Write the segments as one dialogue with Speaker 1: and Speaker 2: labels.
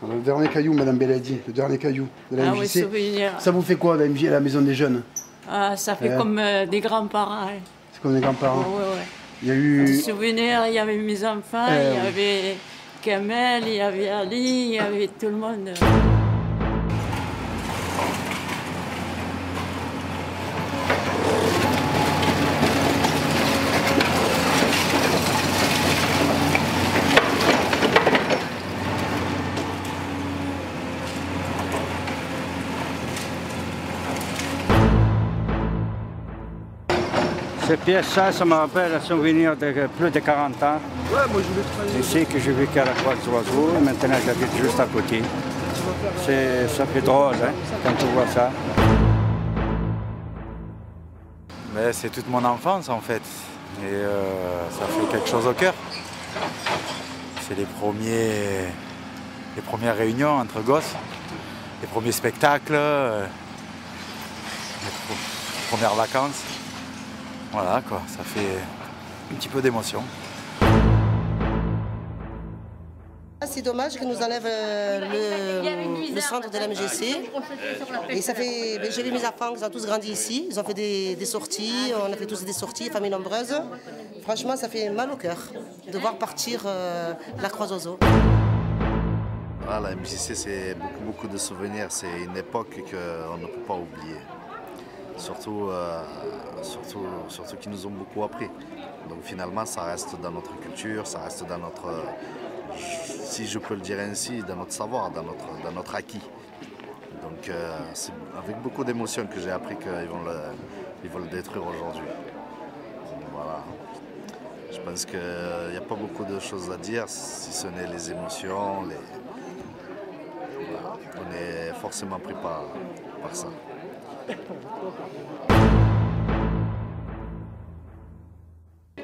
Speaker 1: Le dernier caillou, Madame Belladi, le dernier caillou de la MJC.
Speaker 2: Oui, souvenir.
Speaker 1: Ça vous fait quoi, la MJ, la maison des jeunes?
Speaker 2: Ça fait comme des grands-parents. Hein.
Speaker 1: C'est comme des grands-parents.
Speaker 2: Ouais.
Speaker 1: Il y a eu...
Speaker 2: Des souvenirs, il y avait mes enfants, il y avait Kamel, il y avait Ali, il y avait tout le monde.
Speaker 3: Cette pièce-là, ça me rappelle un souvenir de plus de 40 ans.
Speaker 1: Ouais, moi je voulais travailler.
Speaker 3: Je sais que je vécu à la Croix des Oiseaux et maintenant j'habite juste à côté. Ça fait drôle hein, quand on voit ça.
Speaker 4: Mais c'est toute mon enfance en fait. Et ça fait quelque chose au cœur. C'est les premières réunions entre gosses, les premiers spectacles, les premières vacances. Voilà quoi, ça fait un petit peu d'émotion.
Speaker 5: C'est dommage qu'ils nous enlèvent le centre de la MJC. Et ça fait, j'ai vu mes enfants, ils ont tous grandi ici. Ils ont fait des sorties, on a fait tous des sorties, famille nombreuse. Franchement, ça fait mal au cœur de voir partir la Croix des Oiseaux.
Speaker 6: Ah, la MJC, c'est beaucoup de souvenirs. C'est une époque qu'on ne peut pas oublier. Surtout qui nous ont beaucoup appris. Donc finalement, ça reste dans notre culture, ça reste dans notre, si je peux le dire ainsi, dans notre savoir, dans notre acquis. Donc c'est avec beaucoup d'émotion que j'ai appris qu'ils vont le détruire aujourd'hui. Voilà. Je pense qu'il n'y a pas beaucoup de choses à dire, si ce n'est les émotions. Voilà. On est forcément pris par ça.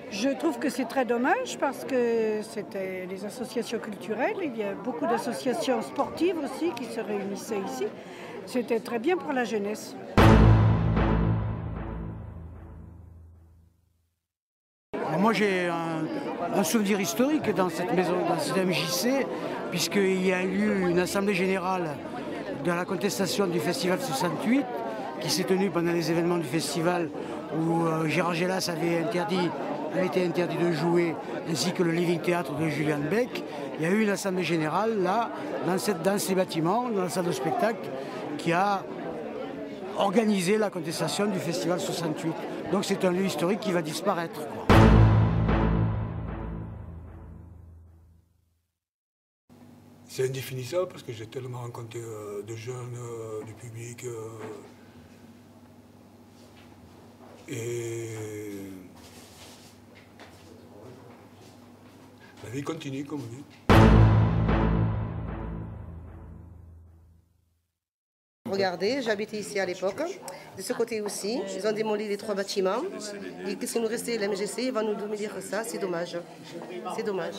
Speaker 7: Je trouve que c'est très dommage parce que c'était des associations culturelles, il y a beaucoup d'associations sportives aussi qui se réunissaient ici. C'était très bien pour la jeunesse.
Speaker 8: Moi j'ai un souvenir historique dans cette maison, dans cette MJC, puisqu'il y a eu une assemblée générale de la contestation du Festival 68 qui s'est tenue pendant les événements du festival où Gérard Gélas avait été interdit de jouer, ainsi que le Living Theatre de Julian Beck. Il y a eu une assemblée générale là, dans ces bâtiments, dans la salle de spectacle, qui a organisé la contestation du Festival 68. Donc c'est un lieu historique qui va disparaître, quoi.
Speaker 9: C'est indéfinissable parce que j'ai tellement rencontré de jeunes, du public. Et la vie continue, comme on dit.
Speaker 5: Regardez, j'habitais ici à l'époque. De ce côté aussi, ils ont démoli les 3 bâtiments. Et qu'est-ce qu'il nous restait? La MJC va nous démolir ça, c'est dommage. C'est dommage.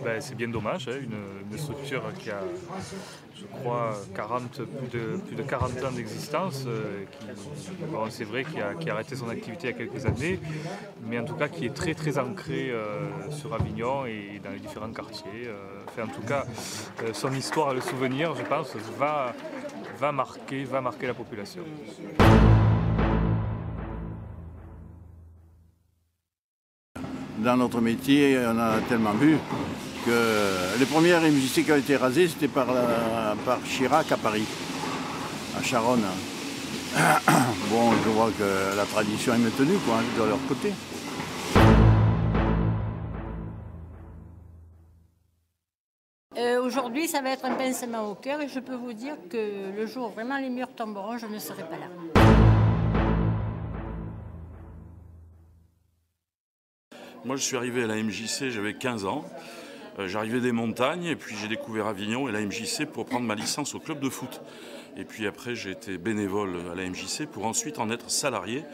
Speaker 10: Ben, c'est bien dommage, hein, une structure qui a, je crois, plus de 40 ans d'existence, c'est vrai qui a arrêté son activité il y a quelques années, mais en tout cas qui est très ancrée sur Avignon et dans les différents quartiers. En tout cas, son histoire et le souvenir, je pense, va marquer la population.
Speaker 11: Dans notre métier, on a tellement vu que les premières MJC qui ont été rasées, c'était par Chirac à Paris, à Charonne. Bon, je vois que la tradition est maintenue, quoi, de leur côté.
Speaker 2: Aujourd'hui, ça va être un pincement au cœur et je peux vous dire que le jour où vraiment les murs tomberont, je ne serai pas là.
Speaker 12: Moi, je suis arrivé à la MJC, j'avais 15 ans. J'arrivais des montagnes et puis j'ai découvert Avignon et la MJC pour prendre ma licence au club de foot. Et puis après, j'ai été bénévole à la MJC pour ensuite en être salarié,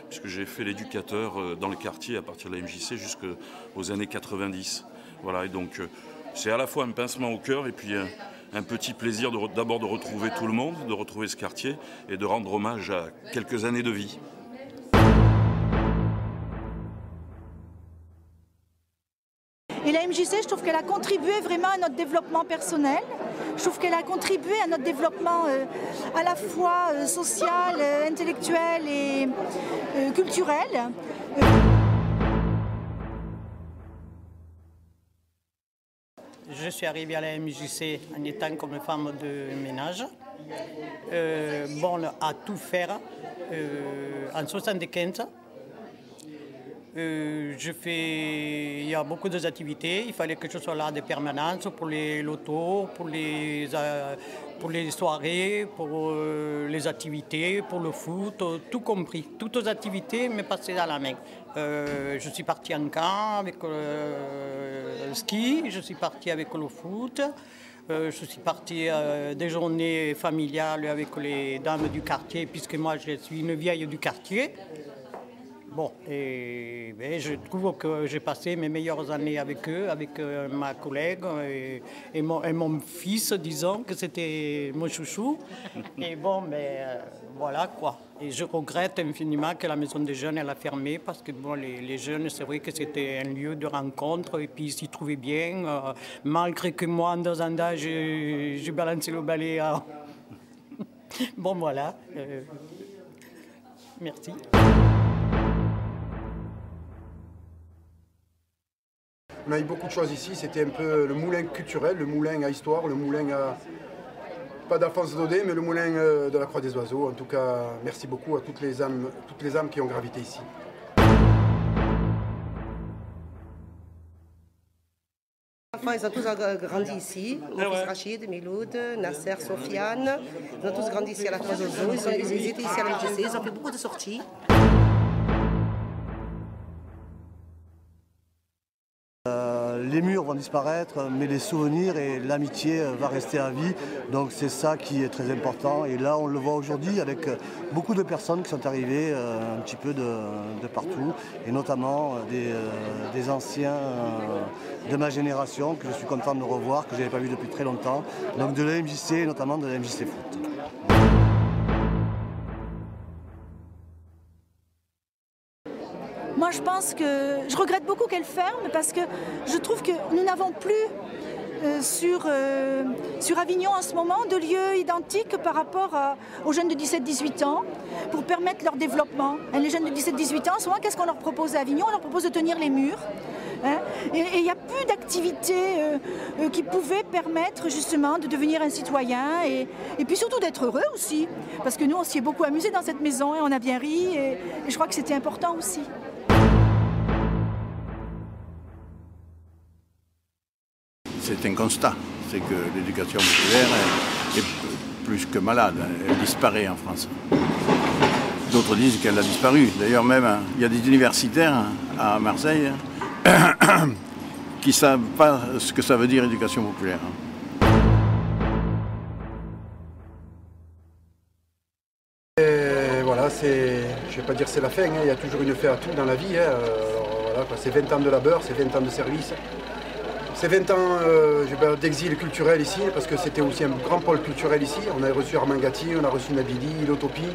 Speaker 12: puisque j'ai fait l'éducateur dans le quartier à partir de la MJC jusqu'aux années 90. Voilà, et donc c'est à la fois un pincement au cœur et puis un petit plaisir d'abord de retrouver tout le monde, de retrouver ce quartier et de rendre hommage à quelques années de vie.
Speaker 13: la MJC, je trouve qu'elle a contribué vraiment à notre développement personnel. Je trouve qu'elle a contribué à notre développement à la fois social, intellectuel et culturel.
Speaker 14: Je suis arrivée à la MJC en étant comme femme de ménage, bonne à tout faire, en 1975. Il y a beaucoup d'activités, il fallait que je sois là de permanence pour les lotos, pour les soirées, pour les activités, pour le foot, tout compris. Toutes les activités me passaient à la main. Je suis partie en camp avec le ski, je suis partie avec le foot, je suis partie des journées familiales avec les dames du quartier, puisque moi je suis une vieille du quartier. Bon, et je trouve que j'ai passé mes meilleures années avec eux, avec ma collègue et mon fils, disons que c'était mon chouchou. Et bon, voilà quoi. Et je regrette infiniment que la maison des jeunes elle a fermé parce que bon, les jeunes, c'est vrai que c'était un lieu de rencontre et puis ils s'y trouvaient bien. Malgré que moi, en 2 ans d'âge, j'ai balancé le balai à... Bon, voilà. Merci.
Speaker 1: On a eu beaucoup de choses ici, c'était un peu le moulin culturel, le moulin à histoire, le moulin à... pas d'Alphonse Daudet, mais le moulin de la Croix des Oiseaux. En tout cas, merci beaucoup à toutes les âmes qui ont gravité ici.
Speaker 5: Les enfants, ils ont tous grandi ici. Mon fils Rachid, Miloud, Nasser, Sofiane. Ils ont tous grandi ici à la Croix des Oiseaux. Ils étaient ici à la MJC, ils ont fait beaucoup de sorties.
Speaker 15: Les murs vont disparaître, mais les souvenirs et l'amitié va rester à vie. Donc c'est ça qui est très important. Et là, on le voit aujourd'hui avec beaucoup de personnes qui sont arrivées un petit peu de partout, et notamment des anciens de ma génération que je suis content de revoir, que je n'avais pas vu depuis très longtemps. Donc de la MJC, et notamment de la MJC Foot.
Speaker 13: Moi, je pense que je regrette beaucoup qu'elle ferme parce que je trouve que nous n'avons plus sur Avignon en ce moment de lieux identiques par rapport aux jeunes de 17-18 ans pour permettre leur développement. Les jeunes de 17-18 ans, souvent, qu'est-ce qu'on leur propose à Avignon? On leur propose de tenir les murs. Et il n'y a plus d'activités qui pouvaient permettre justement de devenir un citoyen et puis surtout d'être heureux aussi. Parce que nous, on s'y est beaucoup amusé dans cette maison et on a bien ri et je crois que c'était important aussi.
Speaker 11: C'est un constat, c'est que l'éducation populaire est plus que malade, elle disparaît en France. D'autres disent qu'elle a disparu. D'ailleurs même, il y a des universitaires à Marseille qui ne savent pas ce que ça veut dire éducation populaire.
Speaker 1: Et voilà, je ne vais pas dire c'est la fin, hein. Il y a toujours une fin à tout dans la vie. Hein. Voilà, c'est 20 ans de labeur, c'est 20 ans de service. C'est 20 ans d'exil culturel ici, parce que c'était aussi un grand pôle culturel ici. On a reçu Armand Gatti, on a reçu Nabili, l'Utopie.